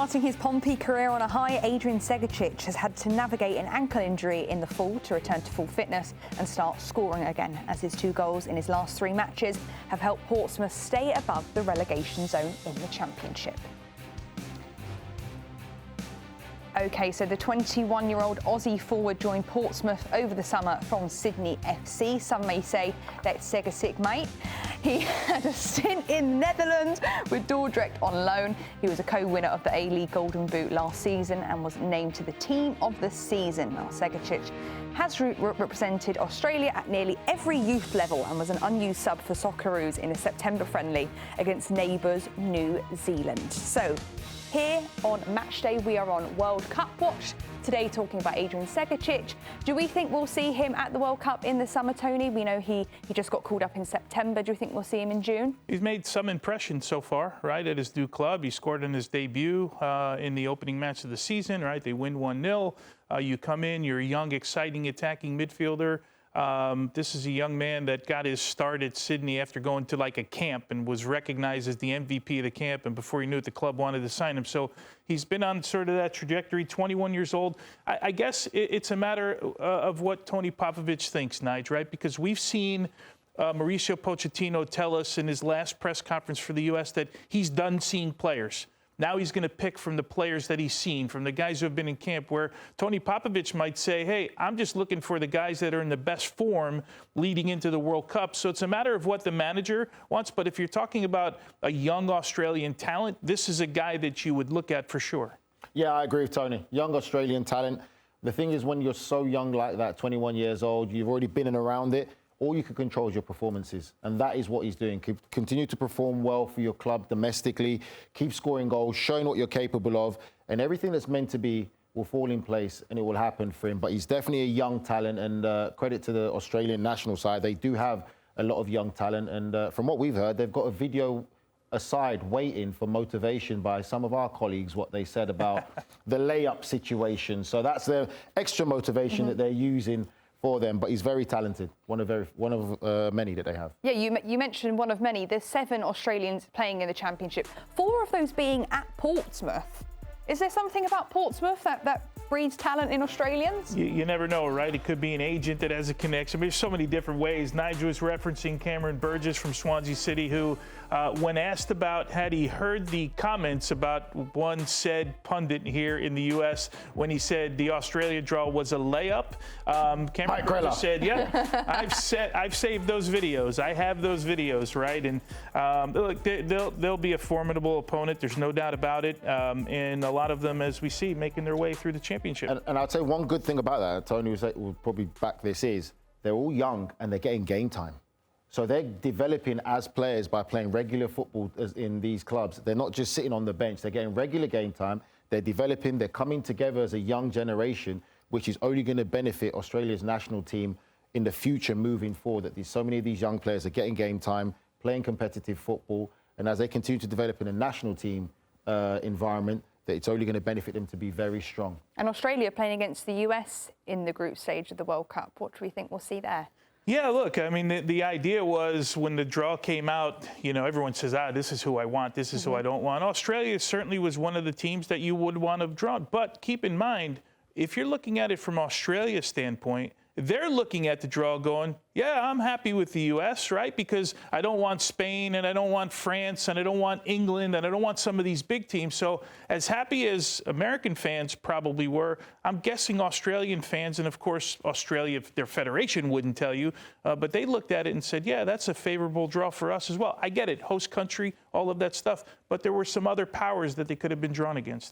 Starting his Pompey career on a high, Adrian Segečić has had to navigate an ankle injury in the fall to return to full fitness and start scoring again, as his 2 goals in his last 3 matches have helped Portsmouth stay above the relegation zone in the Championship. OK, so the 21-year-old Aussie forward joined Portsmouth over the summer from Sydney FC. Some may say that's Segečić, mate. He had a stint in Netherlands with Dordrecht on loan. He was a co-winner of the A-League Golden Boot last season and was named to the team of the season. Now, Segečić has represented Australia at nearly every youth level and was an unused sub for Socceroos in a September friendly against neighbours New Zealand. So, here on Match Day, we are on World Cup watch. Today, talking about Adrian Segečić. Do we think we'll see him at the World Cup in the summer, Tony? We know he just got called up in September. Do you think we'll see him in June? He's made some impression so far, right, at his new club. He scored in his debut in the opening match of the season, right? They win 1-0. You come in, you're a young, exciting, attacking midfielder. This is a young man that got his start at Sydney after going to like a camp and was recognized as the MVP of the camp, and before he knew it, the club wanted to sign him. So he's been on sort of that trajectory, 21 years old. I guess it's a matter of what Tony Popovich thinks, Nigel, right? Because we've seen Mauricio Pochettino tell us in his last press conference for the U.S. that he's done seeing players. Now he's going to pick from the players that he's seen, from the guys who have been in camp, where Tony Popovich might say, hey, I'm just looking for the guys that are in the best form leading into the World Cup. So it's a matter of what the manager wants. But if you're talking about a young Australian talent, this is a guy that you would look at for sure. Yeah, I agree with Tony. Young Australian talent. The thing is, when you're so young like that, 21 years old, you've already been in and around it. All you can control is your performances, and that is what he's doing. Continue to perform well for your club domestically, keep scoring goals, showing what you're capable of, and everything that's meant to be will fall in place and it will happen for him. But he's definitely a young talent, and credit to the Australian national side. They do have a lot of young talent, and from what we've heard, they've got a video aside waiting for motivation by some of our colleagues, what they said about the layup situation. So that's the extra motivation that they're using for them, but he's very talented. One of many that they have. Yeah, you mentioned one of many. There's 7 Australians playing in the Championship, 4 of those being at Portsmouth. Is there something about Portsmouth that breeds talent in Australians? You never know, right? It could be an agent that has a connection. There's so many different ways. Nigel was referencing Cameron Burgess from Swansea City, who, when asked about had he heard the comments about one said pundit here in the U.S. when he said the Australia draw was a layup, Cameron Burgess said, yeah, I've saved those videos. I have those videos, right? And look, they'll be a formidable opponent. There's no doubt about it. And a lot of them, as we see, making their way through the championship. And I'll tell you one good thing about that, Tony will probably back this, is they're all young and they're getting game time. So they're developing as players by playing regular football in these clubs. They're not just sitting on the bench. They're getting regular game time. They're developing. They're coming together as a young generation, which is only going to benefit Australia's national team in the future moving forward. That so many of these young players are getting game time, playing competitive football. And as they continue to develop in a national team environment, that it's only going to benefit them to be very strong. And Australia playing against the US in the group stage of the World Cup. What do we think we'll see there? Yeah, look, I mean, the idea was when the draw came out, you know, everyone says, this is who I want, this is who I don't want. Australia certainly was one of the teams that you would want to have drawn. But keep in mind, if you're looking at it from Australia's standpoint, they're looking at the draw going, yeah, I'm happy with the U.S., right? Because I don't want Spain, and I don't want France, and I don't want England, and I don't want some of these big teams. So as happy as American fans probably were, I'm guessing Australian fans, and of course, Australia, their federation wouldn't tell you, but they looked at it and said, yeah, that's a favorable draw for us as well. I get it, host country, all of that stuff, but there were some other powers that they could have been drawn against.